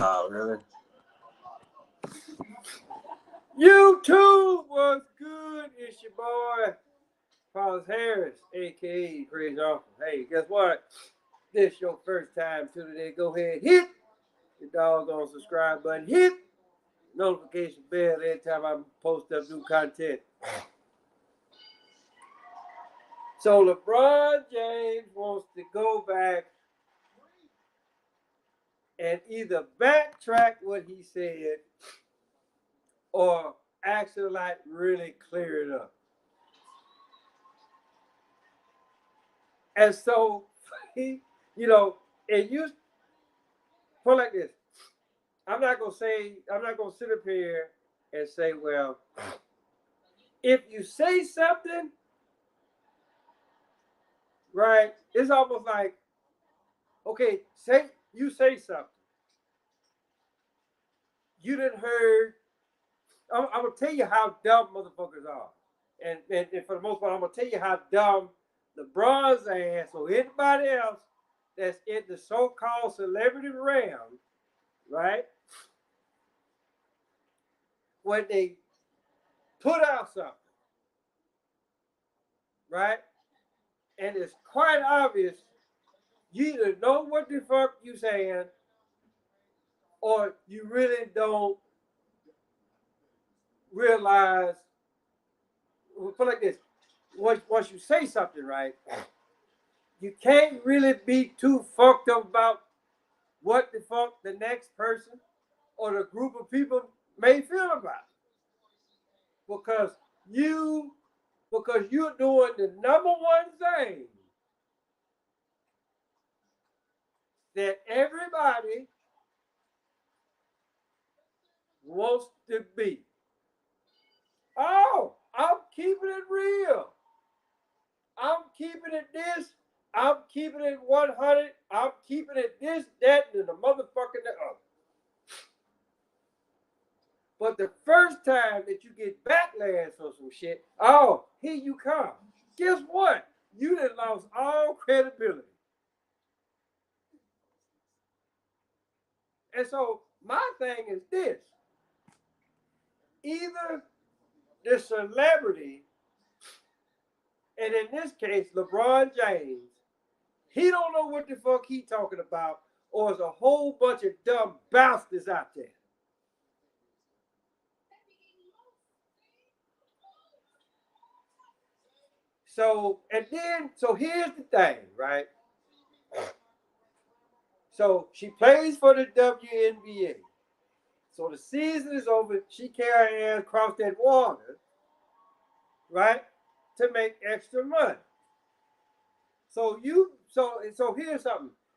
Oh, really? YouTube was good. It's your boy, Paulus Harris, a.k.a. Crazy Uncle. Hey, guess what? This your first time tuning in. Go ahead, hit the doggone subscribe button. Hit notification bell every time I post up new content. So LeBron James wants to go back and either backtrack what he said or actually like really clear it up. And so he, and you put like this. I'm not gonna sit up here and say, well, if you say something, right, it's almost like, okay, say something. You didn't heard. I'm gonna tell you how dumb motherfuckers are. And for the most part, I'm gonna tell you how dumb LeBron's ass or anybody else that's in the so-called celebrity realm, right? When they put out something, right? And it's quite obvious you either know what the fuck you saying or you really don't realize. We'll put it like this. Once you say something, right, you can't really be too fucked up about what the fuck the next person or the group of people may feel about it. Because you're doing the number one thing that everybody wants to be. Oh, I'm keeping it real. I'm keeping it this. I'm keeping it 100. I'm keeping it this, that, and the motherfucking other. But the first time that you get backlash or some shit, oh, here you come. Guess what? You done lost all credibility. And so my thing is this. Either the celebrity, and in this case, LeBron James, he don't know what the fuck he talking about, or there's a whole bunch of dumb bastards out there. So here's the thing, right? So she plays for the WNBA. So the season is over. She carry her ass across that water, right, to make extra money. So here's something.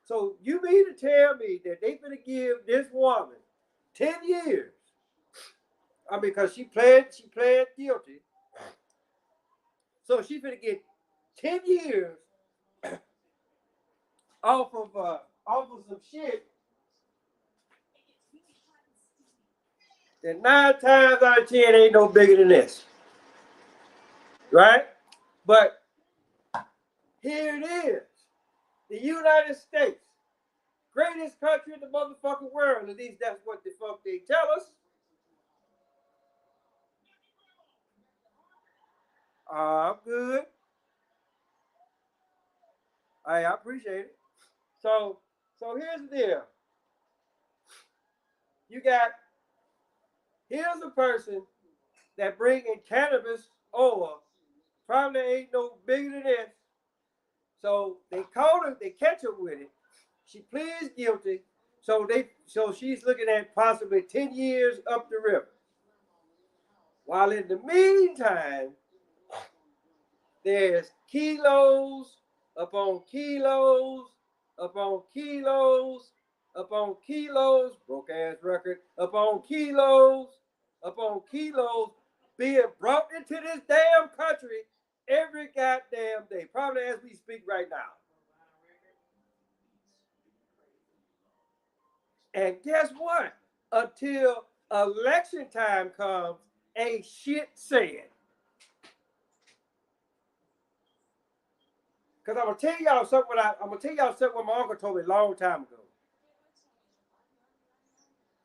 So you mean to tell me that they gonna give this woman 10 years? I mean, because she pled guilty. So she gonna get 10 years off of some shit that 9 times out of 10 ain't no bigger than this. Right? But here it is. The United States, greatest country in the motherfucking world. At least that's what the fuck they tell us. I'm good. I appreciate it. So here's the deal. Here's a person that bringing cannabis over. Probably ain't no bigger than this. So they catch her with it. She pleads guilty. So she's looking at possibly 10 years up the river. While in the meantime, there's kilos upon kilos upon kilos upon kilos, broke ass record, upon kilos being brought into this damn country every goddamn day, probably as we speak right now. And guess what? Until election time comes, ain't shit said. Because I'm gonna tell y'all something what my uncle told me a long time ago.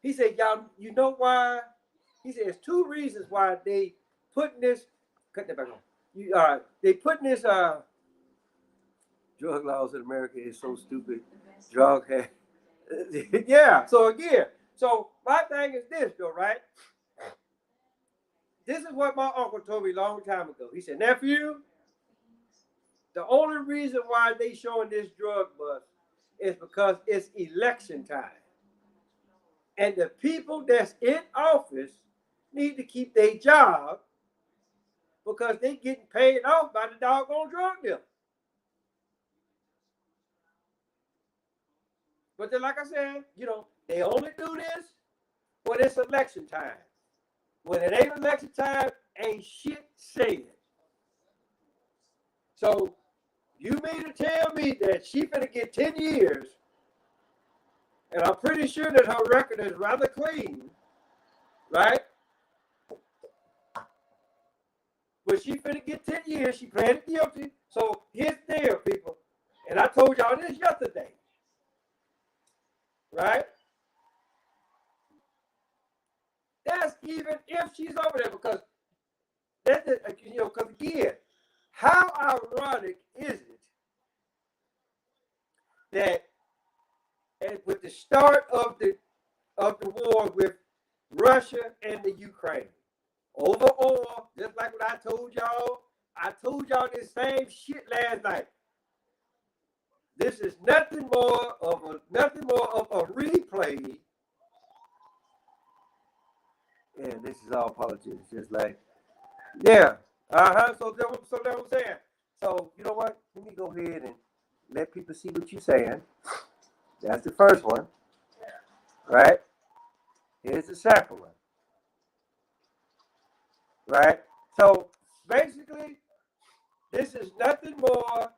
He said, y'all, you know why? He said, there's two reasons why they putting this, cut that back on. They putting this, drug laws in America is so stupid. Drug, yeah. So again, so my thing is this though, right? This is what my uncle told me a long time ago. He said, nephew, the only reason why they showing this drug bust is because it's election time. And the people that's in office need to keep their job because they getting paid off by the doggone drug dealer. But then, like I said, they only do this when it's election time. When it ain't election time, ain't shit said. So you mean to tell me that she finna get 10 years, and I'm pretty sure that her record is rather clean, right? But she finna get 10 years. She pleaded guilty. So here's the deal, people. And I told y'all this yesterday, right? That's even if she's over there, because that's because again, how ironic is it that with the start of the war with Russia and the Ukraine over oil, just like what I told y'all this same shit last night. This is nothing more of a replay. And this is all politics, just like, yeah. So that's what I'm saying. So you know what? Let me go ahead and let people see what you're saying. That's the first one, right? Here's the second one, right? So basically, this is nothing more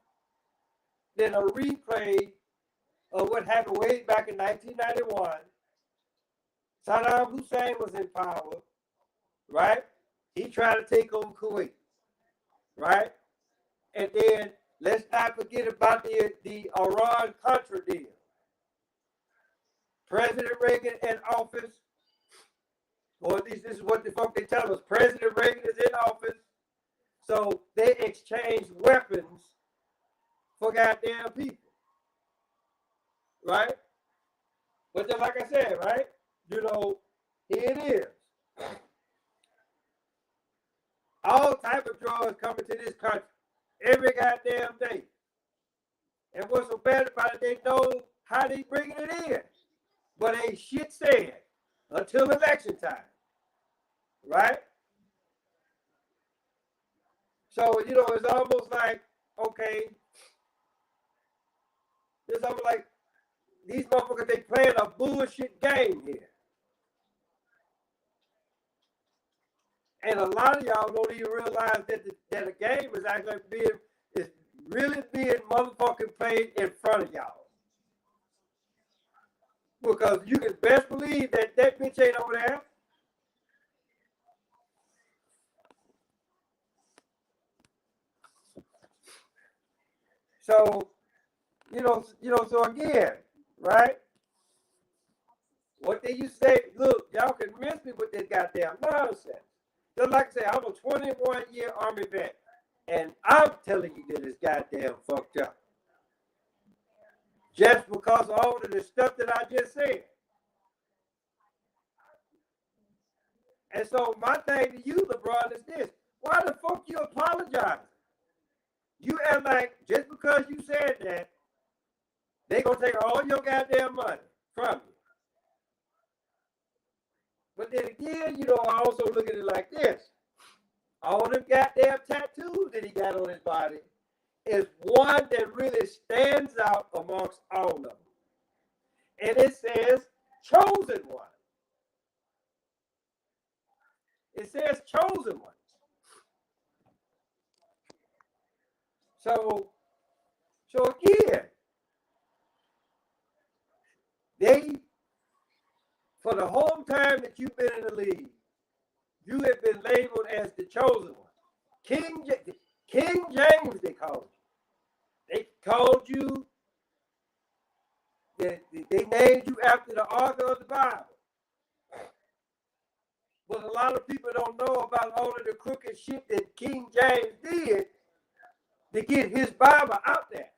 than a replay of what happened way back in 1991. Saddam Hussein was in power, right? He tried to take over Kuwait, right? And then let's not forget about the Iran-Contra deal. President Reagan in office, or at least this is what the fuck they tell us. President Reagan is in office, so they exchanged weapons for goddamn people, right? But just like I said, right? Here it is. All type of drugs coming to this country every goddamn day. And what's so bad about it, they know how they bringing it in. But ain't shit said until election time. Right? So, it's almost like, okay, it's almost like these motherfuckers, they playing a bullshit game here. And a lot of y'all don't even realize that the game is actually really being motherfucking played in front of y'all. Because you can best believe that bitch ain't over there. So, so again, right? What they used to say, look, y'all can miss me with this goddamn nonsense. Just like I say, I'm a 21-year Army vet, and I'm telling you that it's goddamn fucked up. Just because of all of the stuff that I just said. And so my thing to you, LeBron, is this. Why the fuck you apologizing? You act like just because you said that, they gonna take all your goddamn money from you. But then again, I also look at it like this. All them goddamn tattoos that he got on his body is one that really stands out amongst all of them. And it says chosen one. It says chosen one. So again, for the whole time that you've been in the league, you have been labeled as the chosen one. King James, they called you. They called you, they named you after the author of the Bible. But a lot of people don't know about all of the crooked shit that King James did to get his Bible out there.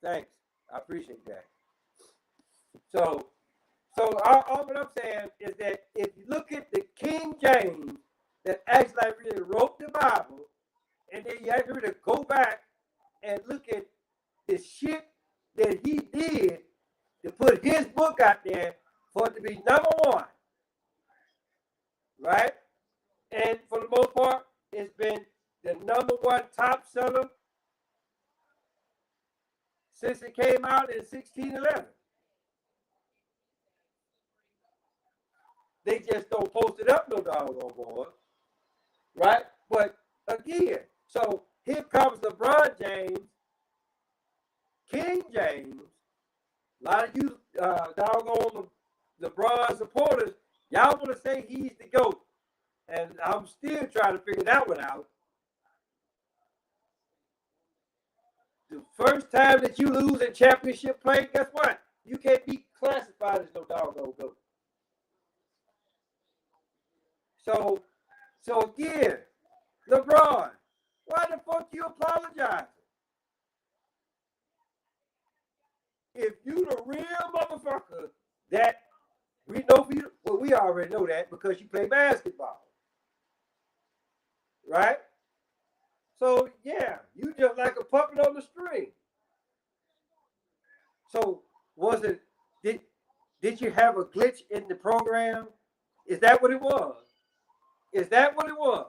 Thanks. I appreciate that. So all what I'm saying is that if you look at the King James that actually really wrote the Bible, and then you actually really go back and look at the shit that he did to put his book out there for it to be number one, right? And for the most part, it's been the number one top seller since it came out in 1611. They just don't post it up no doggone more, right? But again, so here comes LeBron James, King James. A lot of you doggone LeBron supporters, y'all want to say he's the GOAT. And I'm still trying to figure that one out. The first time that you lose in championship play, guess what? You can't be classified as no doggone GOAT. So again, LeBron, why the fuck you apologizing? If you the real motherfucker that we know for you, well, we already know that because you play basketball. Right? So yeah, you just like a puppet on the string. So was it did you have a glitch in the program? Is that what it was? Is that what it was?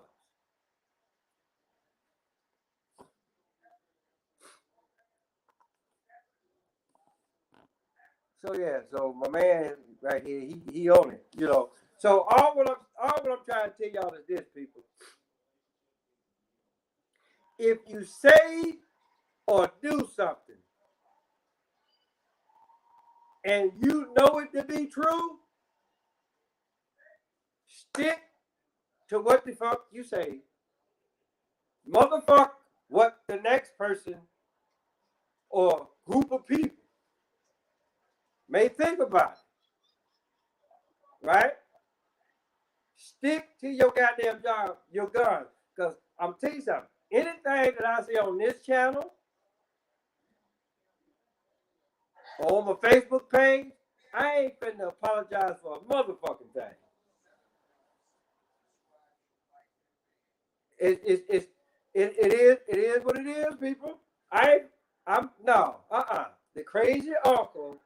So yeah, so my man right here, he on it, you know. So all what I'm trying to tell y'all is this, people. If you say or do something and you know it to be true, stick to what the fuck you say. Motherfuck what the next person or group of people may think about it. Right? Stick to your goddamn job, your gun. Because I'm telling you something. Anything that I see on this channel or on my Facebook page, I ain't finna apologize for a motherfucking thing. It is what it is, people. The crazy uncle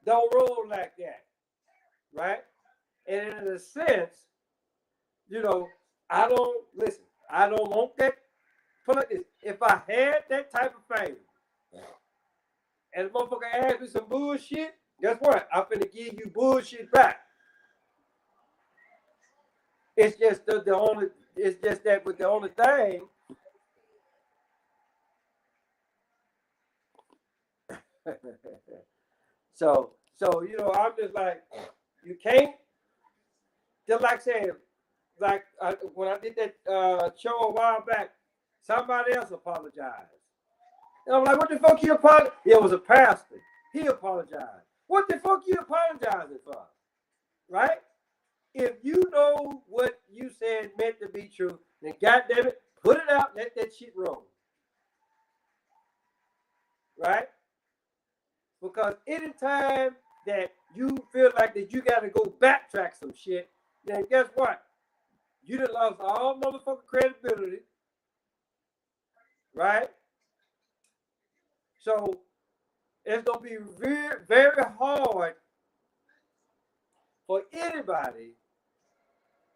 don't roll like that, right? And in a sense, you know, I don't want that. Put like this: if I had that type of fame, and the motherfucker asked me some bullshit, guess what? I'm finna give you bullshit back. It's just it's just that with the only thing. so you know, I'm just like, you can't, just like saying, like when I did that show a while back, somebody else apologized. And I'm like, what the fuck you apologize? It was a pastor. He apologized. What the fuck you apologizing for? Right? If you know what you said meant to be true, then goddamn it, put it out, let that shit roll. Right? Because anytime that you feel like that you got to go backtrack some shit, then guess what? You done lost all motherfucking credibility. Right? So it's going to be very, very hard for anybody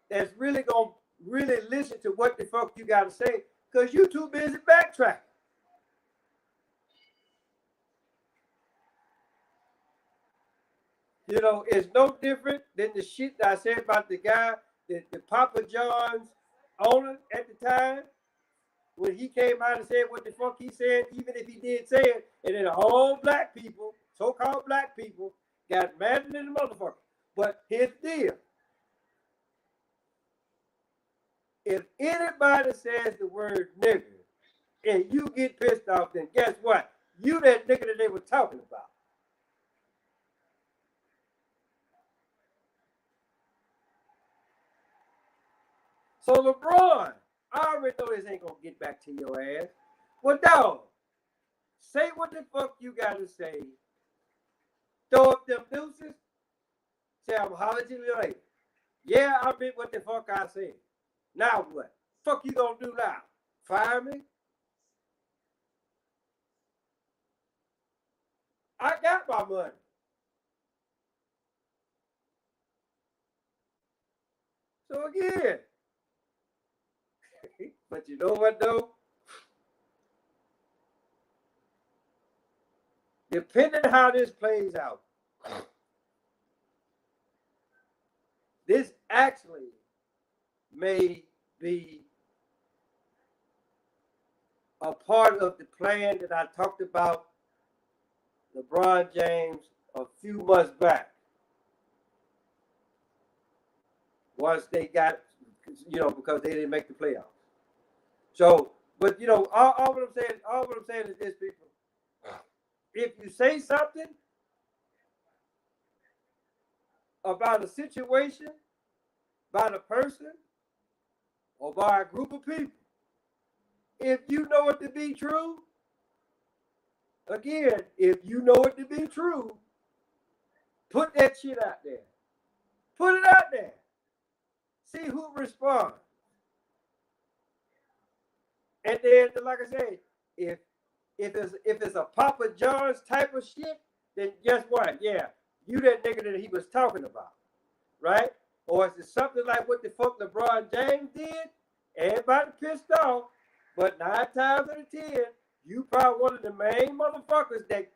that's really going to really listen to what the fuck you got to say because you too busy backtracking. You know, it's no different than the shit that I said about the guy, the Papa John's owner at the time, when he came out and said what the fuck he said, even if he did say it, and then all black people, so-called black people, got mad than the motherfucker. But here's the deal. If anybody says the word nigger and you get pissed off, then guess what? You that nigga that they were talking about. So LeBron, I already know this ain't gonna get back to your ass. Well, dog, say what the fuck you gotta say. Throw up them deuces. Say I'm hollering at you later. Yeah, I meant what the fuck I said. Now what? Fuck you gonna do now? Fire me? I got my money. So again, but you know what though? Depending how this plays out, this actually may be a part of the plan that I talked about LeBron James a few months back. Once they got, because they didn't make the playoffs. So, but all what I'm saying is this, people. If you say something about a situation, about a person, or by a group of people, if you know it to be true, again, if you know it to be true, put that shit out there. Put it out there. See who responds. And then, like I said, if it's a Papa John's type of shit, then guess what? Yeah, you that nigga that he was talking about, right? Or is it something like what the fuck LeBron James did? Everybody pissed off, but 9 times out of 10, you probably one of the main motherfuckers that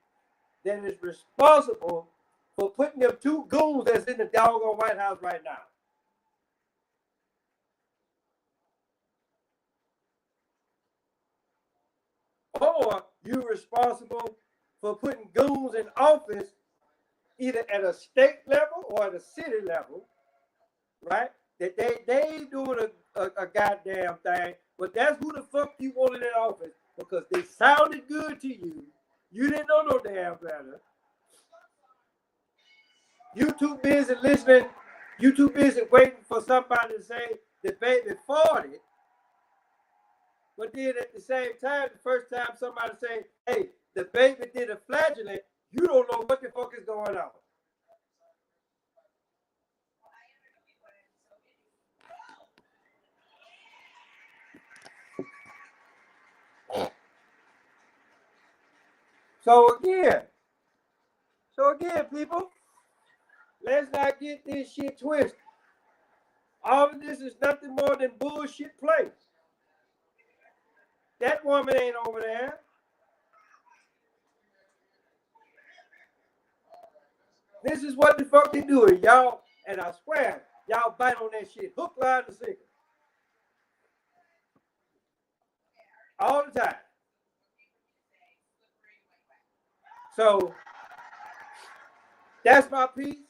is responsible for putting them 2 goons that's in the doggone White House right now. Or you responsible for putting goons in office either at a state level or at a city level, right? That they doing a goddamn thing, but that's who the fuck you wanted in office because they sounded good to you. You didn't know no damn better. You too busy listening. You too busy waiting for somebody to say the baby farted. But then at the same time, the first time somebody say, hey, the baby did a flagellant, you don't know what the fuck is going on. So again, people, let's not get this shit twisted. All of this is nothing more than bullshit plays. That woman ain't over there. This is what the fuck they doing, y'all. And I swear, y'all bite on that shit hook, line, and sinker. All the time. So that's my piece.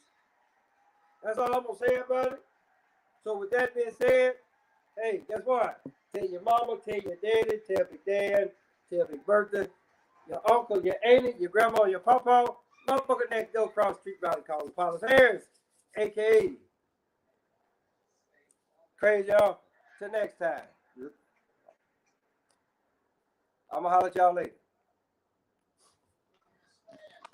That's all I'm gonna say about it. So with that being said, hey, guess what? Tell your mama, tell your daddy, tell Big Dad, tell Big Bertha, your uncle, your auntie, your grandma, your papa, motherfucker next door across the street probably calling Paulus Harris, aka Crazy y'all. Till next time. I'm gonna holler at y'all later.